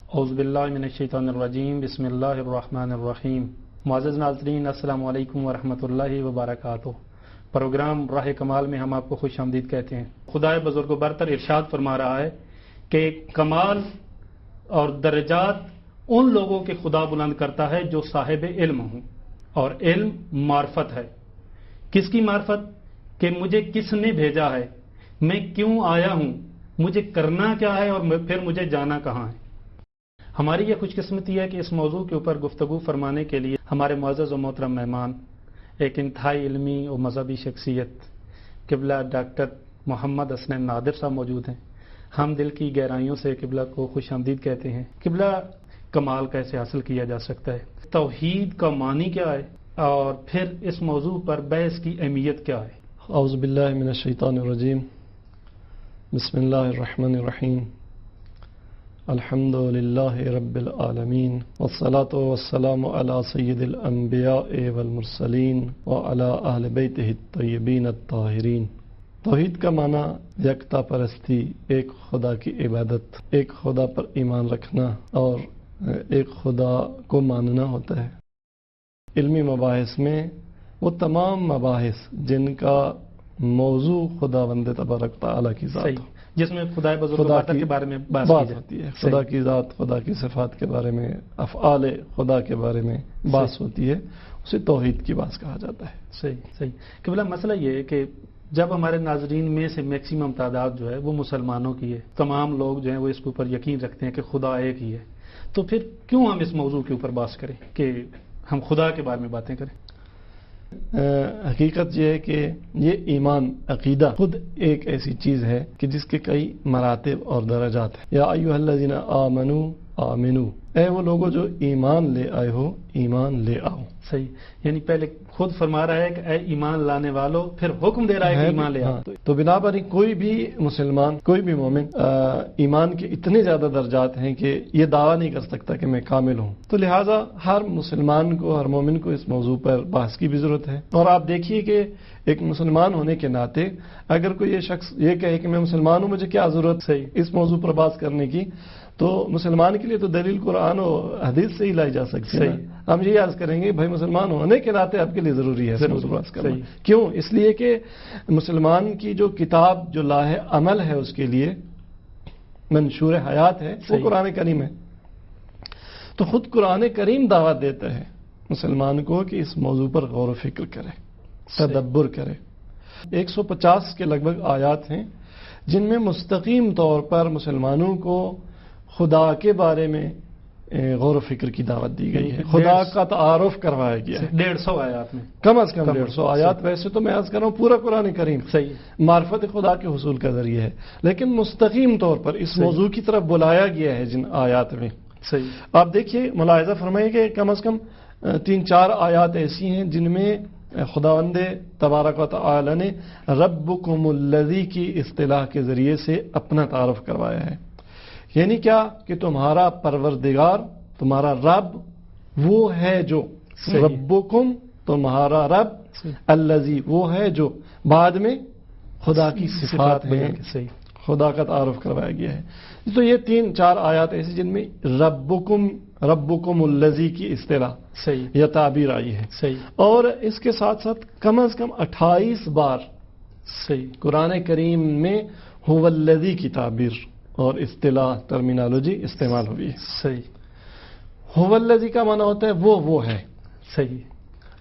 اعوذ باللہ من الشیطان الرجیم بسم اللہ الرحمن الرحیم۔ معزز ناظرین، السلام علیکم ورحمۃ اللہ وبرکاتہ۔ پروگرام راہ کمال میں ہم آپ کو خوش آمدید کہتے ہیں۔ خدائے بزرگ و برتر ارشاد فرما رہا ہے کہ کمال اور درجات ان لوگوں کے خدا بلند کرتا ہے جو صاحب علم ہوں، اور علم معرفت ہے۔ کس کی معرفت؟ کہ مجھے کس نے بھیجا ہے، میں کیوں آیا ہوں، مجھے کرنا کیا ہے، اور پھر مجھے جانا کہاں ہے۔ ہماری یہ خوش قسمتی ہے کہ اس موضوع کے اوپر گفتگو فرمانے کے لیے ہمارے معزز و محترم مہمان، ایک انتہائی علمی اور مذہبی شخصیت قبلہ ڈاکٹر محمد حسنین نادر صاحب موجود ہیں۔ ہم دل کی گہرائیوں سے قبلہ کو خوش آمدید کہتے ہیں۔ قبلہ، کمال کیسے حاصل کیا جا سکتا ہے، توحید کا معنی کیا ہے، اور پھر اس موضوع پر بحث کی اہمیت کیا ہے؟ اعوذ باللہ من الشیطان الرجیم، بسم اللہ الرحمن الرحیم، الحمد للہ رب العالمین، والصلاة والسلام علی سید الانبیاء والمرسلین وعلی اہل بیتہ الطیبین الطاہرین۔ توحید کا معنی یکتا پرستی، ایک خدا کی عبادت، ایک خدا پر ایمان رکھنا اور ایک خدا کو ماننا ہوتا ہے۔ علمی مباحث میں وہ تمام مباحث جن کا موضوع خداوند تبارک تعالیٰ کی ذات ہو، جس میں خدا بزرگ کے بارے میں بات ہوتی ہے، خدا کی ذات، خدا کی صفات کے بارے میں، افعال خدا کے بارے میں بات ہوتی ہے، اسے توحید کی بات کہا جاتا ہے۔ صحیح۔ قبلہ مسئلہ یہ ہے کہ جب ہمارے ناظرین میں سے میکسیمم تعداد جو ہے وہ مسلمانوں کی ہے، تمام لوگ جو ہیں وہ اس کے اوپر یقین رکھتے ہیں کہ خدا ایک ہی ہے، تو پھر کیوں ہم اس موضوع کے اوپر بات کریں کہ ہم خدا کے بارے میں باتیں کریں؟ حقیقت یہ ہے کہ یہ ایمان، عقیدہ خود ایک ایسی چیز ہے کہ جس کے کئی مراتب اور درجات ہیں۔ یا ایھا الذین آمنوا آمنوا، اے وہ لوگوں جو ایمان لے آئے ہو، ایمان لے آؤ۔ صحیح، یعنی پہلے خود فرما رہا ہے کہ اے ایمان لانے والو، پھر حکم دے رہا ہے کہ ایمان لے آؤ۔ تو بنا پر کوئی بھی مسلمان، کوئی بھی مومن ایمان کے اتنے زیادہ درجات ہیں کہ یہ دعویٰ نہیں کر سکتا کہ میں کامل ہوں۔ تو لہٰذا ہر مسلمان کو، ہر مومن کو اس موضوع پر بحث کی بھی ضرورت ہے۔ اور آپ دیکھیے کہ ایک مسلمان ہونے کے ناطے اگر کوئی یہ شخص یہ کہے کہ میں مسلمان ہوں، مجھے کیا ضرورت ہے اس موضوع پر بات کرنے کی، تو مسلمان کے لیے تو دلیل قرآن و حدیث سے ہی لائی جا سکتی ہے۔ ہم یہ عرض کریں گے بھائی مسلمان ہونے کے ناطے آپ کے لیے ضروری ہے اس موضوع پر بات کرنا۔ کیوں؟ اس لیے کہ مسلمان کی جو کتاب، جو لاہ عمل ہے اس کے لیے منشور حیات ہے، وہ قرآن کریم ہے۔ تو خود قرآن کریم دعوت دیتا ہے مسلمان کو کہ اس موضوع پر غور و فکر کرے، تدبر کرے۔ 150 کے لگ بھگ آیات ہیں جن میں مستقیم طور پر مسلمانوں کو خدا کے بارے میں غور و فکر کی دعوت دی گئی ہے، خدا کا تعارف کروایا گیا ہے۔ 150 آیات میں، کم از کم 150 آیات۔ ویسے تو میں عرض کر رہا ہوں پورا قرآن کریم معرفت خدا کے حصول کا ذریعہ ہے، لیکن مستقیم طور پر اس موضوع کی طرف بلایا گیا ہے جن آیات میں۔ آپ دیکھیے، ملاحظہ فرمائیے کہ کم از کم 3-4 آیات ایسی ہیں جن میں خداوند تبارک و تعالی نے ربکم الذی کی اصطلاح کے ذریعے سے اپنا تعارف کروایا ہے۔ یعنی کیا؟ کہ تمہارا پروردگار، تمہارا رب وہ ہے جو، ربکم تمہارا رب، الذی وہ ہے جو، بعد میں خدا کی صفات ہیں، خدا کا تعارف کروایا گیا ہے۔ تو یہ 3-4 آیات ایسی جن میں ربکم الذی کی اصطلاح یا تعبیر آئی ہے۔ اور اس کے ساتھ ساتھ کم از کم 28 بار قرآن کریم میں هو الذی کی تعبیر اور اصطلاح، ٹرمینالوجی استعمال ہوئی ہے۔ هو الذی کا معنی ہوتا ہے وہ ہے۔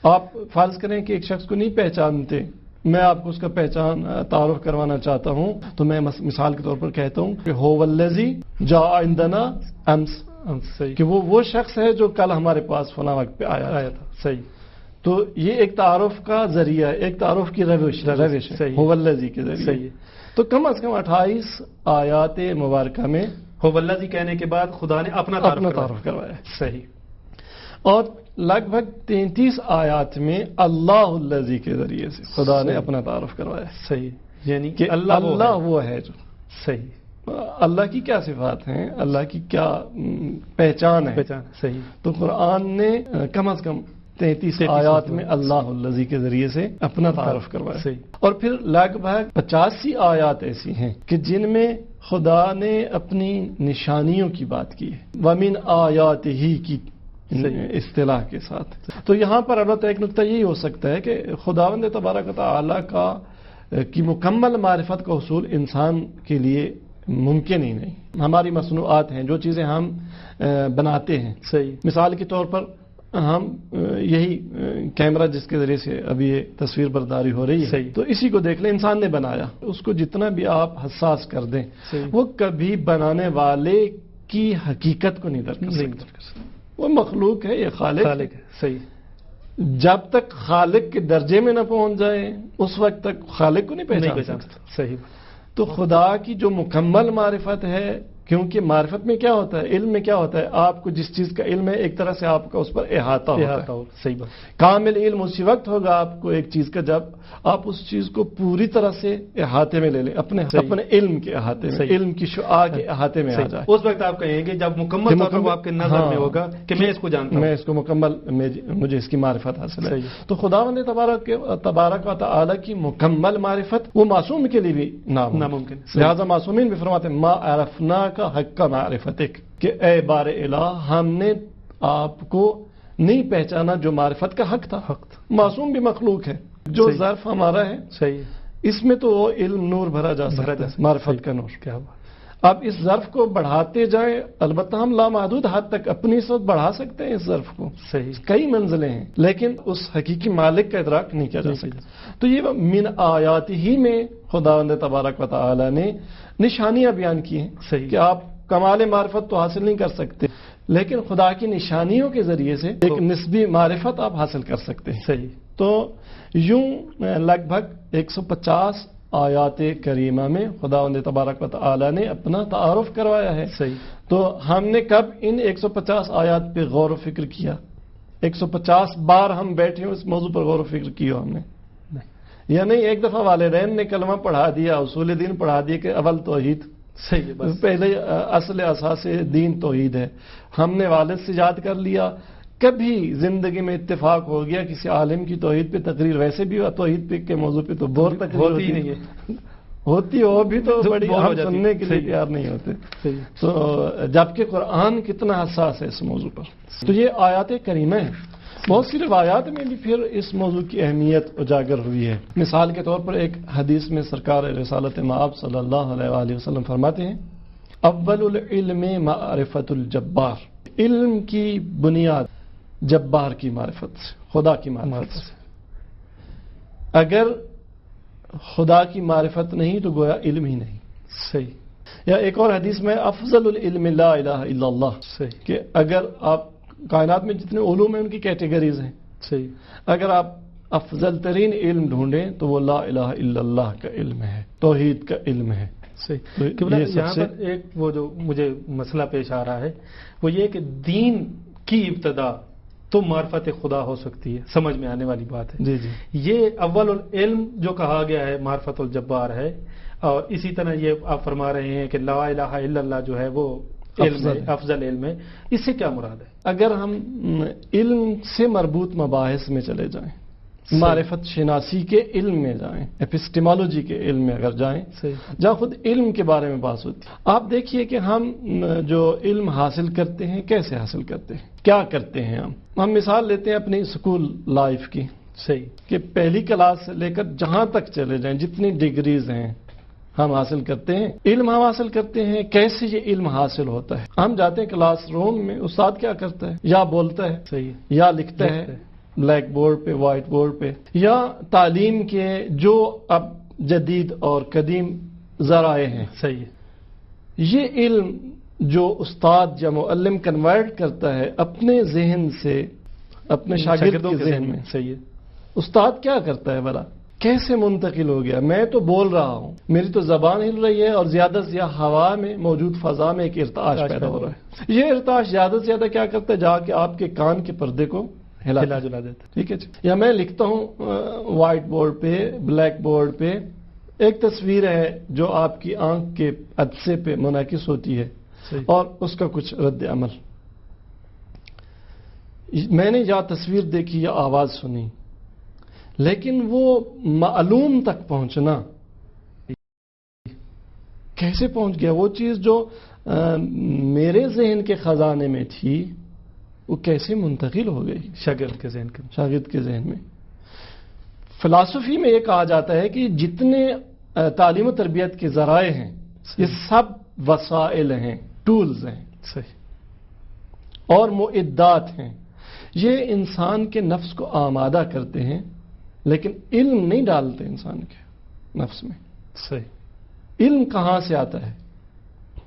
آپ فرض کریں کہ ایک شخص کو نہیں پہچانتے، میں آپ کو اس کا تعارف کروانا چاہتا ہوں، تو میں مثال کے طور پر کہتا ہوں کہ هو الذی جاء عندنا امس، کہ وہ شخص ہے جو کل ہمارے پاس فلاں وقت پہ آیا تھا۔ تو یہ ایک تعارف کا ذریعہ، ایک تعارف کی روش ہے هو الذی کے ذریعے۔ تو کم از کم 28 آیات مبارکہ میں هو الذی کہنے کے بعد خدا نے اپنا تعارف کروایا۔ اور لگ بھگ 33 آیات میں اللہ الذی کے ذریعے سے خدا نے اپنا تعارف کروایا۔ یعنی کہ اللہ وہ ہے جو، اللہ کی کیا صفات ہیں، اللہ کی کیا پہچان ہے۔ تو قرآن نے کم از کم 33 آیات میں اللہ الذی کے ذریعے سے اپنا تعارف کروایا۔ اور پھر لگ بھگ 85 آیات ایسی ہیں کہ جن میں خدا نے اپنی نشانیوں کی بات کی ہے، وَمِنْ آیَاتِهِ کی اصطلاح کے ساتھ. تو یہاں پر البتہ ایک نقطہ یہی ہو سکتا ہے کہ خداوند تبارک و تعالی کی مکمل معرفت کا حصول انسان کے لیے ممکن ہی نہیں. ہماری مصنوعات ہیں، جو چیزیں ہم بناتے ہیں، صحیح، مثال کے طور پر ہم یہی کیمرہ جس کے ذریعے سے ابھی یہ تصویر برداری ہو رہی ہے، صحیح، تو اسی کو دیکھ لیں، انسان نے بنایا. اس کو جتنا بھی آپ حساس کر دیں، صحیح، وہ کبھی بنانے والے کی حقیقت کو نہیں درک کر سکتا. وہ مخلوق ہے، یہ خالق ہے. صحیح، جب تک خالق کے درجے میں نہ پہنچ جائے اس وقت تک خالق کو نہیں پہچان سکتا. صحیح. تو خدا کی جو مکمل معرفت ہے، کیونکہ معرفت میں کیا ہوتا ہے، علم میں کیا ہوتا ہے، آپ کو جس چیز کا علم ہے ایک طرح سے آپ کا اس پر احاطہ ہوتا ہے. صحیح بات. کامل علم اسی وقت ہوگا آپ کو ایک چیز کا جب آپ اس چیز کو پوری طرح سے احاطے میں لے لیں، اپنے علم کے احاطے میں، علم کی شعاع کے احاطے میں آ جائے. اس وقت آپ کہیں گے جب مکمل طور پر آپ کے نظر میں ہوگا کہ میں اس کو جانتا ہوں، میں اس کو مکمل، مجھے اس کی معرفت حاصل ہے. تو خداوند تبارک و تعالی کی مکمل معرفت وہ معصوم کے لیے بھی ناممکن. لہذا معصومین بھی فرماتے ہیں ما عرفنا کا حق کا معرفتک، کہ اے بار الہ ہم نے آپ کو نہیں پہچانا جو معرفت کا حق تھا. معصوم بھی مخلوق ہے. جو ظرف ہمارا ہے، صحیح، اس میں تو وہ علم نور بھرا جا سکتا ہے، معرفت کا نور. کیا بات. اب اس ظرف کو بڑھاتے جائیں، البتہ ہم لامحدود حد تک اپنی صوت بڑھا سکتے ہیں اس ظرف کو. صحیح، کئی منزلیں ہیں، لیکن اس حقیقی مالک کا ادراک نہیں کیا جا سکتا. تو یہ من آیات ہی میں خداوند تبارک و تعالی نے نشانیاں بیان کی ہیں. صحیح، کہ آپ کمال معرفت تو حاصل نہیں کر سکتے، لیکن خدا کی نشانیوں کے ذریعے سے ایک نسبی معرفت آپ حاصل کر سکتے ہیں. صحیح. تو یوں لگ بھگ 150 آیات کریمہ میں خداوند تبارک و تعالی نے اپنا تعارف کروایا ہے. صحیح. تو ہم نے کب ان 150 آیات پہ غور و فکر کیا؟ 150 بار ہم بیٹھے ہوں اس موضوع پر غور و فکر کیا ہم نے؟ یا نہیں ایک دفعہ والدین نے کلمہ پڑھا دیا، اصول دین پڑھا دیا کہ اول توحید، صحیح، پہلے اصل اساس دین توحید ہے، ہم نے والد سے یاد کر لیا. کبھی زندگی میں اتفاق ہو گیا کسی عالم کی توحید پہ تقریر، ویسے بھی توحید پہ کے موضوع پہ تو بور تقریر ہوتی نہیں ہے، ہوتی ہو بھی تو بڑی ہم سننے کے لیے تیار نہیں ہوتے. تو جبکہ قرآن کتنا حساس ہے اس موضوع پر. تو یہ آیات کریمہ ہیں. بہت سی روایات میں بھی پھر اس موضوع کی اہمیت اجاگر ہوئی ہے. مثال کے طور پر ایک حدیث میں سرکار رسالت مآب صلی اللہ علیہ وآلہ وسلم فرماتے ہیں اول العلم معرفت الجبار، علم کی بنیاد جبار کی معرفت سے، خدا کی معرفت سے. اگر خدا کی معرفت نہیں تو گویا علم ہی نہیں. صحیح. یا ایک اور حدیث میں افضل العلم لا الہ الا اللہ، صحیح، کہ اگر آپ کائنات میں جتنے علوم ہیں ان کی کیٹیگریز ہیں. صحیح. اگر آپ افضل ترین علم ڈھونڈیں تو وہ لا الہ الا اللہ کا علم ہے، توحید کا علم ہے. صحیح. یہاں پر ایک وہ جو مجھے مسئلہ پیش آ رہا ہے وہ یہ کہ دین کی ابتدا تو معرفت خدا ہو سکتی ہے، سمجھ میں آنے والی بات ہے. جی جی. یہ اول العلم جو کہا گیا ہے معرفت الجبار ہے، اور اسی طرح یہ آپ فرما رہے ہیں کہ لا الہ الا اللہ جو ہے وہ افضل علم ہے. اس سے کیا مراد ہے؟ اگر ہم علم سے مربوط مباحث میں چلے جائیں، معرفت شناسی کے علم میں جائیں، ایپسٹیمالوجی کے علم میں اگر جائیں، جہاں خود علم کے بارے میں بات ہوتی ہے، آپ دیکھیے کہ ہم جو علم حاصل کرتے ہیں کیسے حاصل کرتے ہیں، کیا کرتے ہیں. ہم مثال لیتے ہیں اپنی اسکول لائف کی. صحیح. کہ پہلی کلاس سے لے کر جہاں تک چلے جائیں، جتنی ڈگریز ہیں ہم حاصل کرتے ہیں، علم ہم حاصل کرتے ہیں. کیسے یہ علم حاصل ہوتا ہے؟ ہم جاتے ہیں کلاس روم میں، استاد کیا کرتا ہے؟ یا بولتا ہے، صحیح، یا لکھتا ہے بلیک بورڈ پہ، وائٹ بورڈ پہ، یا تعلیم کے جو اب جدید اور قدیم ذرائع ہیں. صحیح. یہ علم جو استاد یا معلم کنورٹ کرتا ہے اپنے ذہن سے اپنے شاگردوں کے ذہن میں. صحیح. استاد کیا کرتا ہے بھلا؟ کیسے منتقل ہو گیا؟ میں تو بول رہا ہوں، میری تو زبان ہل رہی ہے، اور زیادہ سے زیادہ ہوا میں موجود فضا میں ایک ارتعاش پیدا ہو رہا ہے. یہ ارتعاش زیادہ سے زیادہ کیا کرتا ہے؟ جا کے آپ کے کان کے پردے کو ہلا جلا دیتا ہے. ٹھیک ہے. یا میں لکھتا ہوں وائٹ بورڈ پہ، بلیک بورڈ پہ، ایک تصویر ہے جو آپ کی آنکھ کے عدسے پہ منعکس ہوتی ہے، اور اس کا کچھ رد عمل. میں نے یا تصویر دیکھی یا آواز سنی، لیکن وہ معلوم تک پہنچنا کیسے پہنچ گیا؟ وہ چیز جو میرے ذہن کے خزانے میں تھی وہ کیسے منتقل ہو گئی شاگرد کے ذہن میں؟ فلسفی میں یہ کہا جاتا ہے کہ جتنے تعلیم و تربیت کے ذرائع ہیں یہ سب وسائل ہیں، ٹولز ہیں، صحیح، اور معدات ہیں. یہ انسان کے نفس کو آمادہ کرتے ہیں لیکن علم نہیں ڈالتے انسان کے نفس میں. صحیح. علم کہاں سے آتا ہے؟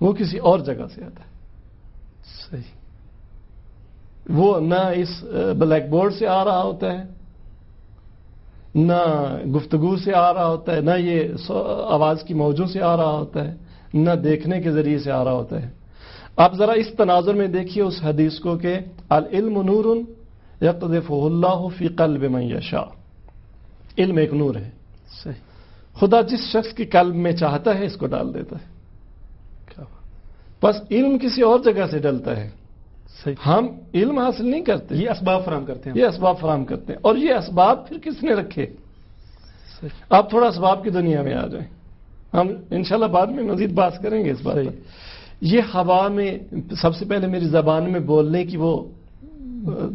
وہ کسی اور جگہ سے آتا ہے. صحیح. وہ نہ اس بلیک بورڈ سے آ رہا ہوتا ہے، نہ گفتگو سے آ رہا ہوتا ہے، نہ یہ آواز کی موجوں سے آ رہا ہوتا ہے، نہ دیکھنے کے ذریعے سے آ رہا ہوتا ہے. آپ ذرا اس تناظر میں دیکھیے اس حدیث کو کہ العلم نور یقذفہ اللہ فی قلب من یشاء. علم ایک نور ہے، صحیح، خدا جس شخص کے قلب میں چاہتا ہے اس کو ڈال دیتا ہے. بس علم کسی اور جگہ سے ڈلتا ہے. صحیح. ہم علم حاصل نہیں کرتے، یہ اسباب فراہم کرتے ہیں. یہ اسباب فراہم کرتے ہیں. اور یہ اسباب پھر کس نے رکھے؟ آپ تھوڑا اسباب کی دنیا میں آ جائیں، ہم انشاءاللہ بعد میں مزید بات کریں گے اس بات پر. یہ ہوا میں سب سے پہلے میری زبان میں بولنے کی وہ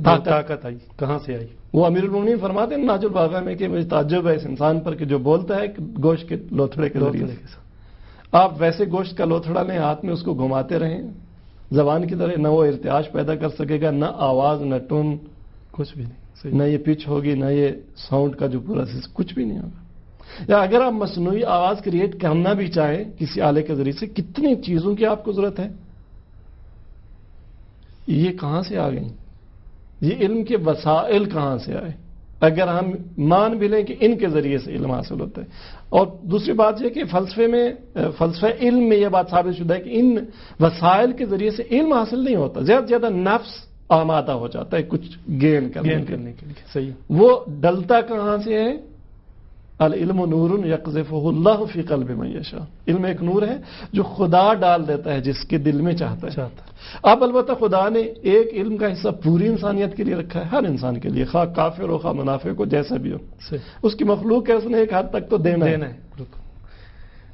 طاقت آئی کہاں سے آئی؟ وہ امیر المومنین فرماتے ہیں ناج الباغہ میں کہ مجھے تعجب ہے اس انسان پر کہ جو بولتا ہے گوشت کے لوتھڑے کے ذریعے سے. آپ ویسے گوشت کا لوتھڑا لیں، ہاتھ میں اس کو گھماتے رہیں زبان کی طرح، نہ وہ ارتعاش پیدا کر سکے گا، نہ آواز، نہ ٹون، کچھ بھی نہیں. نہ یہ پچ ہوگی، نہ یہ ساؤنڈ کا جو پورا سسٹم، کچھ بھی نہیں ہوگا. یا اگر آپ مصنوعی آواز کریٹ کرنا بھی چاہیں کسی آلے کے ذریعے سے، کتنی چیزوں کی آپ کو ضرورت ہے. یہ کہاں سے آ گئی؟ یہ علم کے وسائل کہاں سے آئے؟ اگر ہم مان بھی لیں کہ ان کے ذریعے سے علم حاصل ہوتا ہے. اور دوسری بات یہ کہ فلسفہ علم میں یہ بات ثابت شدہ ہے کہ ان وسائل کے ذریعے سے علم حاصل نہیں ہوتا، زیادہ سے زیادہ نفس آمادہ ہو جاتا ہے کچھ گین کرنے کے لیے. صحیح. وہ ڈلتا کہاں سے ہے؟ العلم نور یقذفہ اللہ فی قلب من یشاء. علم ایک نور ہے جو خدا ڈال دیتا ہے جس کے دل میں چاہتا ہے. اب البتہ خدا نے ایک علم کا حصہ پوری انسانیت کے لیے رکھا ہے، ہر انسان کے لیے، خواہ کافر ہو خواہ منافق ہو، جیسا بھی ہو. اس کی مخلوق ہے، اس نے ایک حد تک تو دینا ہے.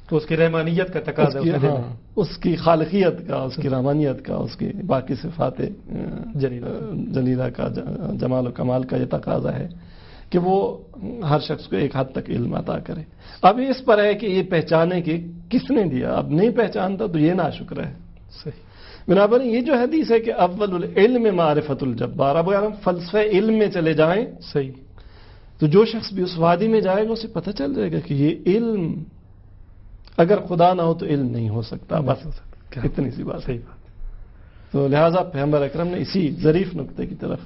تو اس کی رحمانیت کا تقاضا ہے، اس کی خالقیت کا، اس کی رحمانیت کا، اس کی باقی صفات جلیلہ کا، جمال و کمال کا یہ تقاضا ہے کہ وہ ہر شخص کو ایک حد تک علم عطا کرے. اب اس پر ہے کہ یہ پہچانے کہ کس نے دیا. اب نہیں پہچانتا تو یہ ناشکر ہے. صحیح. بنابر یہ جو حدیث ہے کہ اول العلم معرفت الجبار. اب اگر ہم فلسفہ علم میں چلے جائیں، صحیح، تو جو شخص بھی اس وادی میں جائے گا اسے پتہ چل جائے گا کہ یہ علم اگر خدا نہ ہو تو علم نہیں ہو سکتا. بس اتنی سی بات. صحیح بات. تو لہٰذا پیغمبر اکرم نے اسی ظریف نقطے کی طرف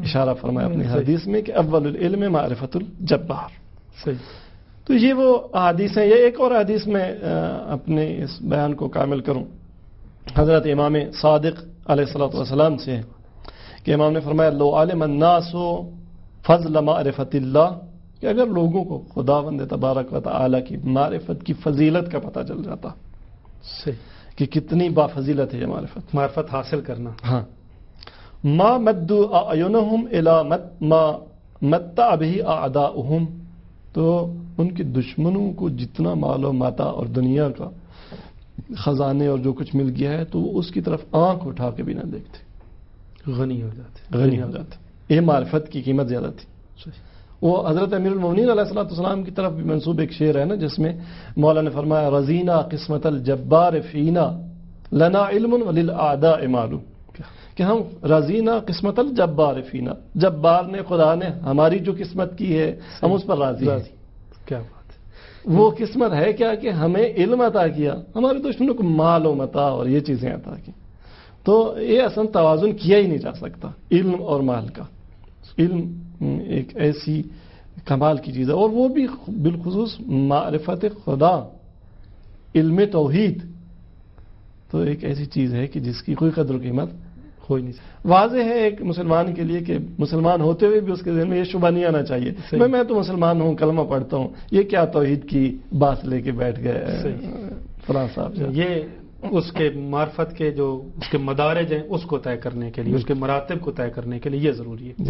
اشارہ فرمایا اپنی حدیث میں کہ اول العلم معرفت الجبار. صحیح. تو یہ وہ حدیث ہیں. یہ ایک اور حدیث میں اپنے اس بیان کو کامل کروں، حضرت امام صادق علیہ الصلوۃ والسلام سے کہ امام نے فرمایا لو علم الناس فضل معرفت اللہ، کہ اگر لوگوں کو خداوند تبارک و تعالی کی معرفت کی فضیلت کا پتہ چل جاتا، کہ کتنی بافضیلت ہے یہ معرفت حاصل کرنا. ہاں. ما مدوا اعینہم الی ما متع به اعداؤہم، تو ان کے دشمنوں کو جتنا مال و متاع اور دنیا کا خزانے اور جو کچھ مل گیا ہے تو وہ اس کی طرف آنکھ اٹھا کے بھی نہ دیکھتے، غنی ہو جاتے. یہ معرفت کی قیمت زیادہ تھی. وہ حضرت امیر المومنین علیہ الصلوۃ والسلام کی طرف بھی منسوب ایک شعر ہے نا، جس میں مولا نے فرمایا رضینا قسمت الجبار فینا لنا علم وللأعداء مال، کہ ہم رضینا قسمت الجبار فینا، جبار نے، خدا نے ہماری جو قسمت کی ہے ہم اس پر راضی ہیں. کیا بات ہے. وہ قسمت ہے کیا کہ ہمیں علم عطا کیا، ہمارے دشمنوں کو مال و متاع اور یہ چیزیں عطا کی. تو یہ اصلا توازن کیا ہی نہیں جا سکتا علم اور مال کا. علم ایک ایسی کمال کی چیز ہے، اور وہ بھی بالخصوص معرفت خدا، علم توحید، تو ایک ایسی چیز ہے کہ جس کی کوئی قدر و قیمت ہو ہی نہیں سکتی. واضح ہے ایک مسلمان کے لیے کہ مسلمان ہوتے ہوئے بھی اس کے ذہن میں یہ شبہ نہیں آنا چاہیے میں تو مسلمان ہوں، کلمہ پڑھتا ہوں، یہ کیا توحید کی بات لے کے بیٹھ گئے فلاں صاحب. یہ اس کے معرفت کے جو اس کے مدارج ہیں اس کو طے کرنے کے لیے، اس کے مراتب کو طے کرنے کے لیے یہ ضروری ہے.